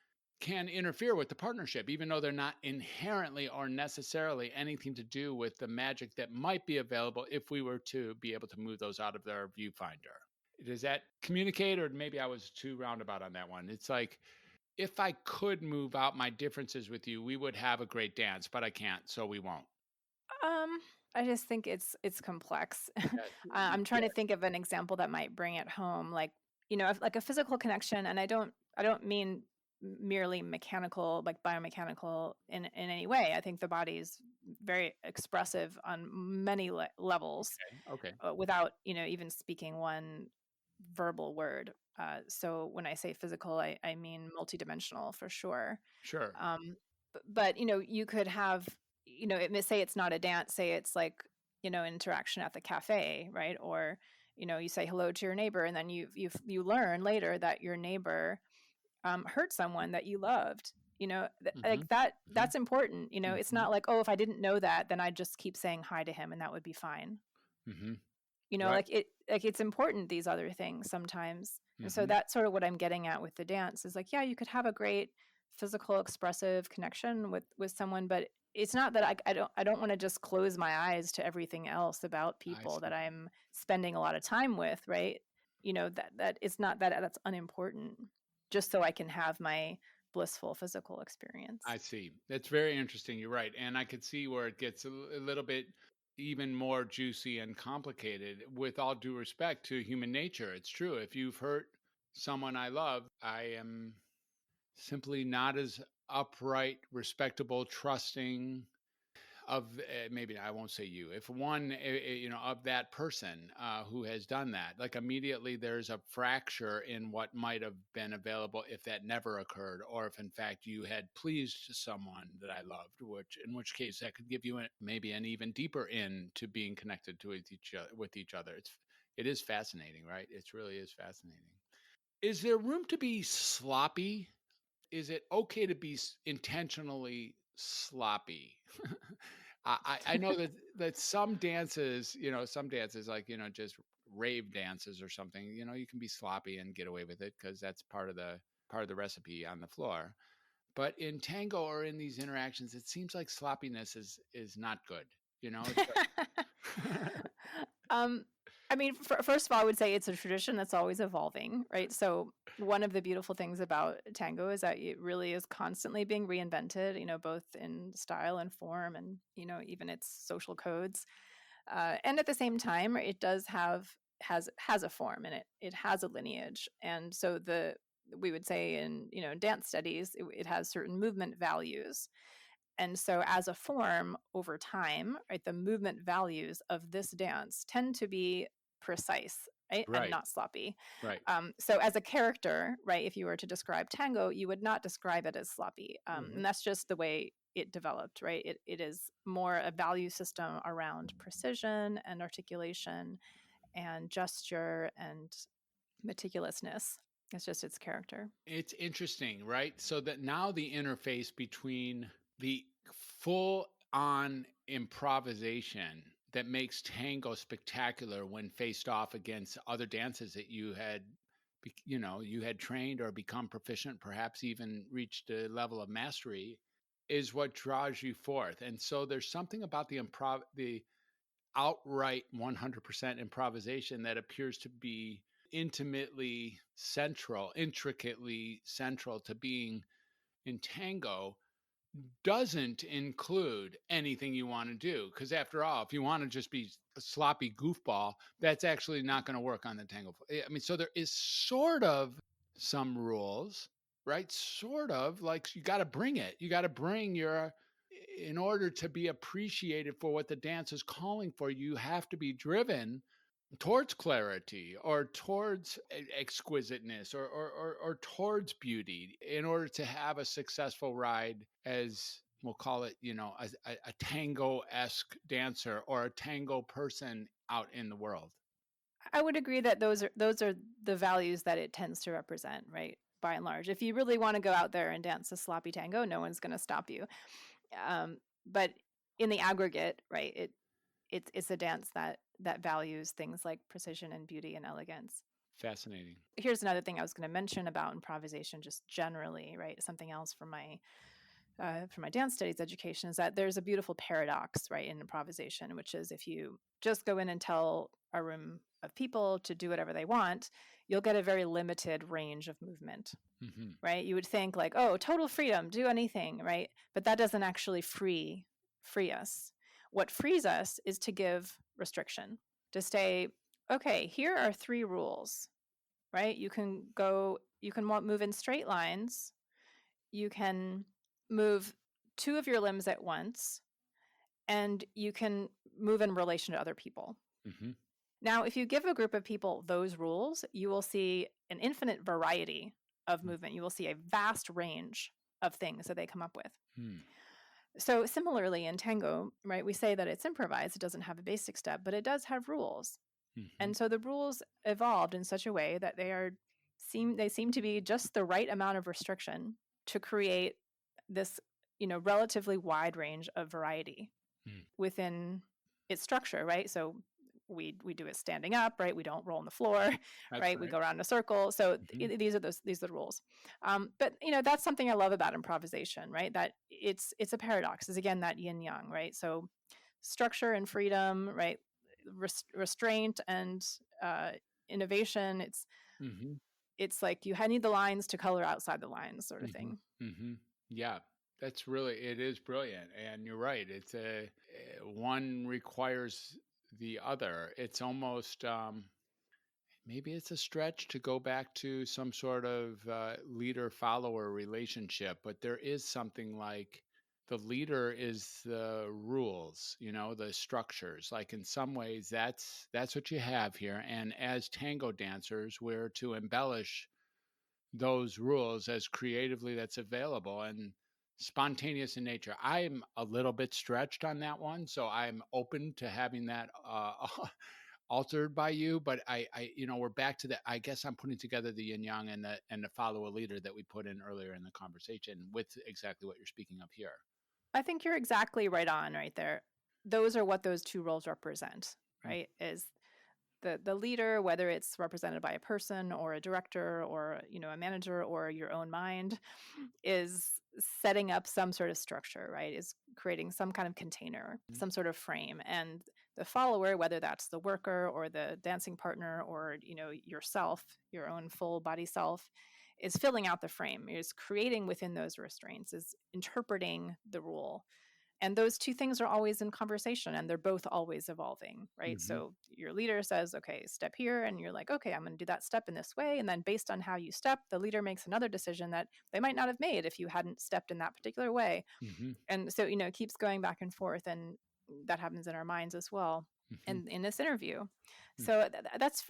interfere with the partnership, even though they're not inherently or necessarily anything to do with the magic that might be available if we were to be able to move those out of their viewfinder. Does that communicate, or maybe I was too roundabout on that one? It's like, if I could move out my differences with you, we would have a great dance, but I can't, so we won't. Um, I just think it's complex. Yeah. I'm trying to think of an example that might bring it home, like like a physical connection, and I don't mean merely mechanical, like biomechanical in any way. I think the body is very expressive on many levels Okay. without even speaking one verbal word. So when I say physical, I mean multidimensional for sure. Sure. But you could have it may say it's not a dance, say it's like interaction at the cafe, right? Or you say hello to your neighbor, and then you learn later that your neighbor hurt someone that you loved. Hmm. Like that Hmm. that's important. It's Hmm. not like, oh, if I didn't know that, then I'd just keep saying hi to him and that would be fine. Hmm. Right. Like it's important, these other things sometimes. And so Hmm. that's sort of what I'm getting at with the dance is like, yeah, you could have a great physical expressive connection with someone, but it's not that I don't want to just close my eyes to everything else about I people that see. I'm spending a lot of time with, right? That it's not that that's unimportant, just so I can have my blissful physical experience. I see. That's very interesting. You're right. And I could see where it gets a little bit even more juicy and complicated, with all due respect to human nature. It's true. If you've hurt someone I love, I am simply not as upright, respectable, trusting of maybe I won't say you, if one of that person who has done that, like immediately there's a fracture in what might have been available if that never occurred, or if in fact you had pleased someone that I loved, which in which case that could give you maybe an even deeper in to being connected to each other. It is fascinating, right? It really is fascinating. Is there room to be sloppy? Is it okay to be intentionally sloppy? I know that some dances, some dances like, just rave dances or something, you can be sloppy and get away with it because that's part of the recipe on the floor. But in tango or in these interactions, it seems like sloppiness is not good. It's um, I mean, first of all, I would say it's a tradition that's always evolving, right? So one of the beautiful things about tango is that it really is constantly being reinvented, both in style and form and, even its social codes. And at the same time, it does has a form, and it has a lineage. And so we would say in, dance studies, it has certain movement values. And so as a form over time, right, the movement values of this dance tend to be precise, right, and right, not sloppy. right. So as a character, right, if you were to describe tango, you would not describe it as sloppy. And that's just the way it developed, right? It is more a value system around precision and articulation and gesture and meticulousness. It's just its character. It's interesting, right? So that now the interface between the full on improvisation that makes tango spectacular when faced off against other dances that you had trained or become proficient, perhaps even reached a level of mastery, is what draws you forth. And so there's something about the outright 100% improvisation that appears to be intricately central to being in tango, doesn't include anything you want to do. Because after all, if you want to just be a sloppy goofball, that's actually not going to work on the tango. I mean, so there is sort of some rules, right? Sort of like you got to bring it. You got to bring in order to be appreciated for what the dance is calling for, you have to be driven towards clarity or towards exquisiteness or towards beauty in order to have a successful ride, as we'll call it, a tango-esque dancer or a tango person out in the world. I would agree that those are the values that it tends to represent, right? By and large, if you really want to go out there and dance a sloppy tango, no one's going to stop you. But in the aggregate, right, it's a dance that values things like precision and beauty and elegance. Fascinating. Here's another thing I was going to mention about improvisation, just generally, right? Something else from my dance studies education is that there's a beautiful paradox, right, in improvisation, which is if you just go in and tell a room of people to do whatever they want, you'll get a very limited range of movement, Mm-hmm. right? You would think like, oh, total freedom, do anything, right? But that doesn't actually free us. What frees us is to give restriction, to say, okay, here are 3 rules, right? You can move in straight lines, you can move 2 of your limbs at once, and you can move in relation to other people. Mm-hmm. Now, if you give a group of people those rules, you will see an infinite variety of movement. You will see a vast range of things that they come up with. Mm-hmm. So similarly in tango, right, we say that it's improvised, it doesn't have a basic step, but it does have rules. Mm-hmm. And so the rules evolved in such a way that they seem to be just the right amount of restriction to create this, relatively wide range of variety within its structure, right? So we do it standing up, right? We don't roll on the floor, right? We go around in a circle. So Mm-hmm. these are the rules. But that's something I love about improvisation, right? That it's a paradox. Is again that yin yang, right? So structure and freedom, right? Restraint and innovation. Mm-hmm. It's like you need the lines to color outside the lines, sort of Mm-hmm. thing. Mm-hmm. Yeah, it is brilliant. And you're right. It's one requires the other. It's almost, maybe it's a stretch to go back to some sort of leader follower relationship, but there is something like the leader is the rules, the structures. Like in some ways, that's what you have here. And as tango dancers, we're to embellish those rules as creatively that's available and spontaneous in nature. I'm a little bit stretched on that one, so I'm open to having that altered by you. But we're back to that. I guess I'm putting together the yin yang and the follow a leader that we put in earlier in the conversation with exactly what you're speaking of here. I think you're exactly right on right there. Those are what those 2 roles represent, right? Is the leader, whether it's represented by a person or a director or, a manager or your own mind, is setting up some sort of structure, right? Is creating some kind of container, some sort of frame. And the follower, whether that's the worker or the dancing partner or, yourself, your own full body self, is filling out the frame, is creating within those restraints, is interpreting the rule. And those two things are always in conversation, and they're both always evolving, right? Mm-hmm. So your leader says, okay, step here. And you're like, okay, I'm going to do that step in this way. And then based on how you step, the leader makes another decision that they might not have made if you hadn't stepped in that particular way. Mm-hmm. And so, it keeps going back and forth. And that happens in our minds as well. Mm-hmm. And in this interview. So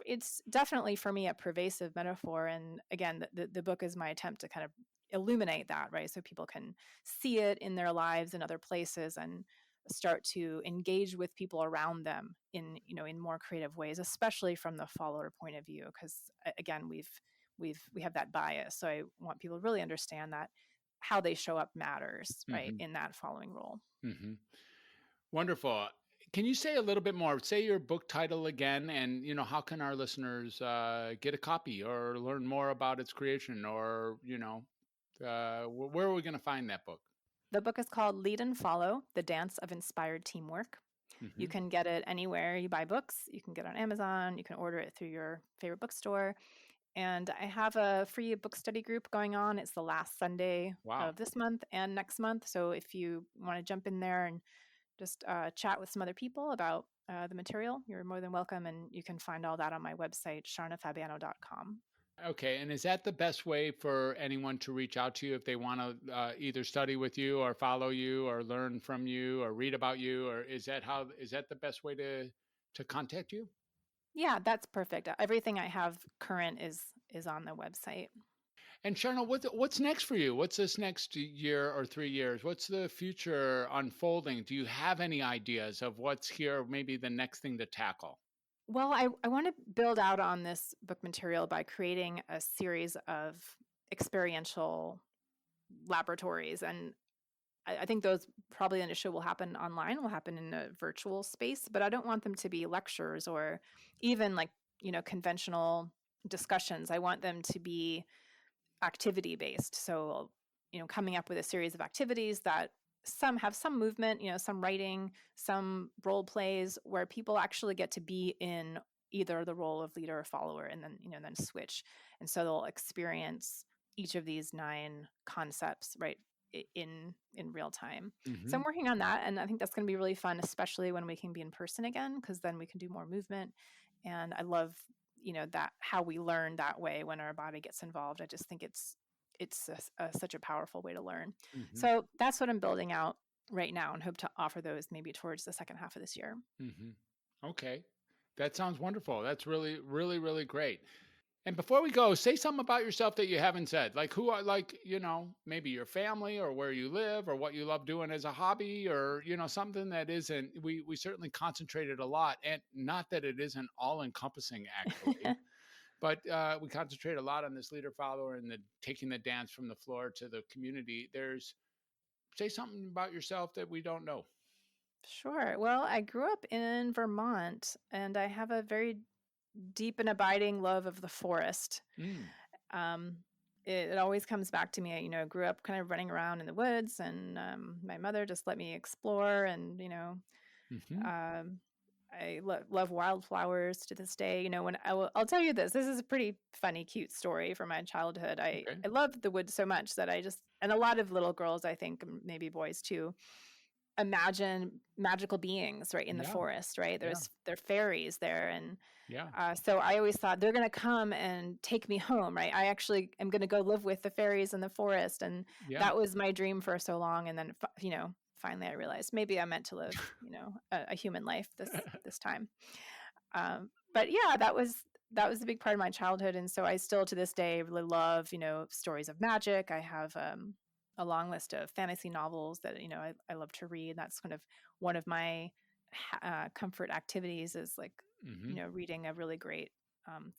it's definitely for me a pervasive metaphor. And again, the book is my attempt to kind of illuminate that, right? So people can see it in their lives and other places and start to engage with people around them in more creative ways, especially from the follower point of view. Because again, we have that bias. So I want people to really understand that how they show up matters, right, Mm-hmm. in that following role. Mm-hmm. Wonderful. Can you say a little bit more? Say your book title again, and how can our listeners get a copy or learn more about its creation, or where are we going to find that book? The book is called Lead and Follow: The Dance of Inspired Teamwork. Mm-hmm. You can get it anywhere you buy books. You can get it on Amazon. You can order it through your favorite bookstore. And I have a free book study group going on. It's the last Sunday Wow. of this month and next month. So if you want to jump in there and just chat with some other people about the material, you're more than welcome. And you can find all that on my website, sharnafabiano.com. Okay. And is that the best way for anyone to reach out to you if they want to either study with you or follow you or learn from you or read about you? Or is that the best way to contact you? Yeah, that's perfect. Everything I have current is on the website. And Sharna, what's next for you? What's this next year or 3 years? What's the future unfolding? Do you have any ideas of what's here, maybe the next thing to tackle? Well, I want to build out on this book material by creating a series of experiential laboratories. And I think those probably initially will happen online, will happen in a virtual space, but I don't want them to be lectures or even like, conventional discussions. I want them to be activity based. So, coming up with a series of activities that some have some movement, some writing, some role plays where people actually get to be in either the role of leader or follower and then switch. And so they'll experience each of these 9 concepts, right, in real time. Mm-hmm. So I'm working on that, and I think that's going to be really fun, especially when we can be in person again, because then we can do more movement. And I love that how we learn that way when our body gets involved. I just think it's such a powerful way to learn. Mm-hmm. So that's what I'm building out right now, and hope to offer those maybe towards the second half of this year. Mm-hmm. Okay. That sounds wonderful. That's really, really, really great. And before we go, say something about yourself that you haven't said. Like who are, like, maybe your family or where you live or what you love doing as a hobby or, something that isn't, we certainly concentrated a lot, and not that it isn't all encompassing actually, but we concentrate a lot on this leader follower and taking the dance from the floor to the community. Say something about yourself that we don't know. Sure. Well, I grew up in Vermont, and I have a very deep and abiding love of the forest. It always comes back to me. I grew up kind of running around in the woods, and my mother just let me explore. And Mm-hmm. I love wildflowers to this day. When I'll tell you this is a pretty funny, cute story from my childhood. I love the woods so much that and a lot of little girls, I think, maybe boys too, imagine magical beings right in the forest, right? There are fairies there. And so I always thought they're going to come and take me home, right? I actually am going to go live with the fairies in the forest. And that was my dream for so long. And then, finally I realized maybe I meant to live, a human life this time. But yeah, that was a big part of my childhood. And so I still to this day really love, stories of magic. I have, a long list of fantasy novels that I love to read. That's kind of one of my comfort activities is like reading a really great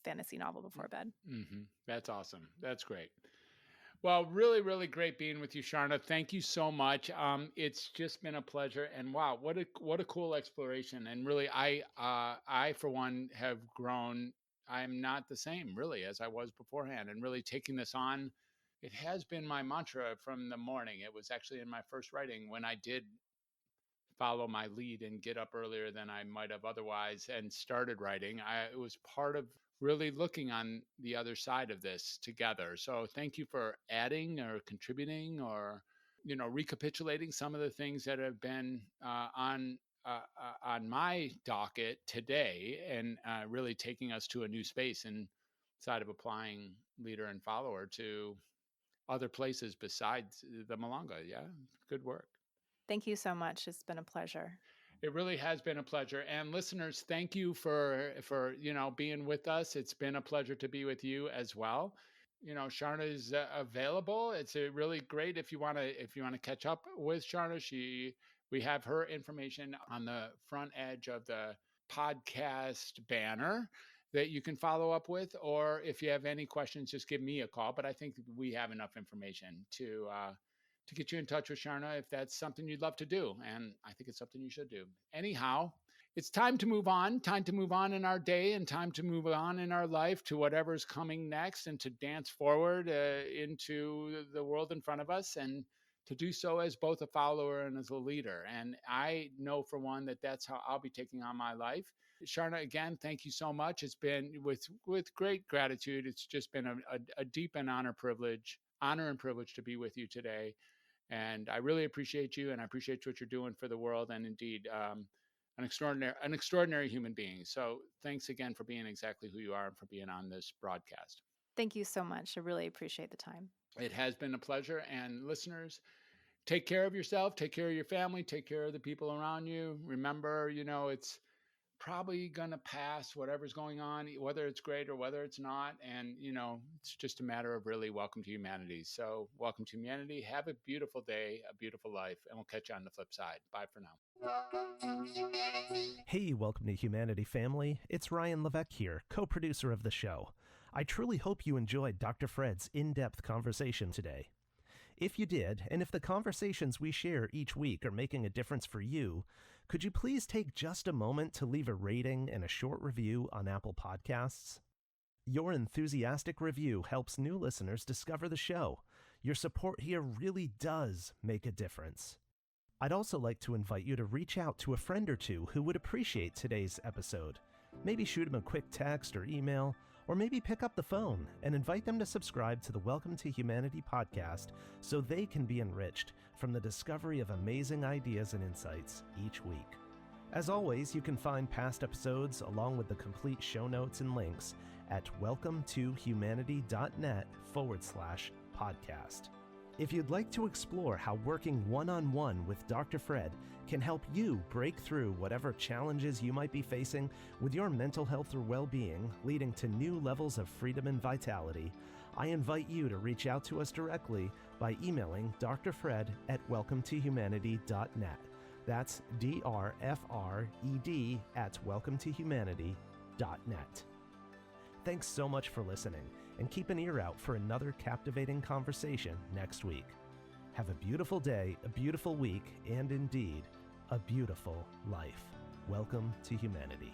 fantasy novel before bed. Mm-hmm. That's awesome. That's great. Well, really, really great being with you, Sharna. Thank you so much. It's just been a pleasure, and wow, what a cool exploration. And really, I for one have grown. I'm not the same really as I was beforehand, and really taking this on. It has been my mantra from the morning. It was actually in my first writing when I did follow my lead and get up earlier than I might have otherwise and started writing. It was part of really looking on the other side of this together. So thank you for adding or contributing or recapitulating some of the things that have been on my docket today and really taking us to a new space inside of applying leader and follower to other places besides the Malanga. Yeah, good work. Thank you so much. It's been a pleasure. It really has been a pleasure. And listeners, thank you for being with us. It's been a pleasure to be with you as well. Sharna is available. It's really great if you want to catch up with Sharna. We have her information on the front edge of the podcast banner that you can follow up with, or if you have any questions, just give me a call. But I think we have enough information to get you in touch with Sharna if that's something you'd love to do. And I think it's something you should do. Anyhow, it's time to move on in our day and time to move on in our life to whatever's coming next and to dance forward into the world in front of us and to do so as both a follower and as a leader. And I know for one that that's how I'll be taking on my life. Sharna, again, thank you so much. It's been with great gratitude. It's just been a deep and honor and privilege to be with you today. And I really appreciate you, and I appreciate what you're doing for the world, and indeed, an extraordinary human being. So thanks again for being exactly who you are and for being on this broadcast. Thank you so much. I really appreciate the time. It has been a pleasure. And listeners, take care of yourself, take care of your family, take care of the people around you. Remember, it's probably going to pass whatever's going on, whether it's great or whether it's not. And, it's just a matter of really welcome to humanity. So welcome to humanity. Have a beautiful day, a beautiful life, and we'll catch you on the flip side. Bye for now. Hey, welcome to Humanity family. It's Ryan Levesque here, co-producer of the show. I truly hope you enjoyed Dr. Fred's in-depth conversation today. If you did, and if the conversations we share each week are making a difference for you, could you please take just a moment to leave a rating and a short review on Apple Podcasts? Your enthusiastic review helps new listeners discover the show. Your support here really does make a difference. I'd also like to invite you to reach out to a friend or two who would appreciate today's episode. Maybe shoot them a quick text or email, or maybe pick up the phone and invite them to subscribe to the Welcome to Humanity podcast so they can be enriched from the discovery of amazing ideas and insights each week. As always, you can find past episodes along with the complete show notes and links at welcometohumanity.net/podcast. If you'd like to explore how working one-on-one with Dr. Fred can help you break through whatever challenges you might be facing with your mental health or well-being, leading to new levels of freedom and vitality, I invite you to reach out to us directly by emailing Dr. Fred at welcometohumanity.net. That's DRFRED at welcometohumanity.net. Thanks so much for listening, and keep an ear out for another captivating conversation next week. Have a beautiful day, a beautiful week, and indeed, a beautiful life. Welcome to humanity.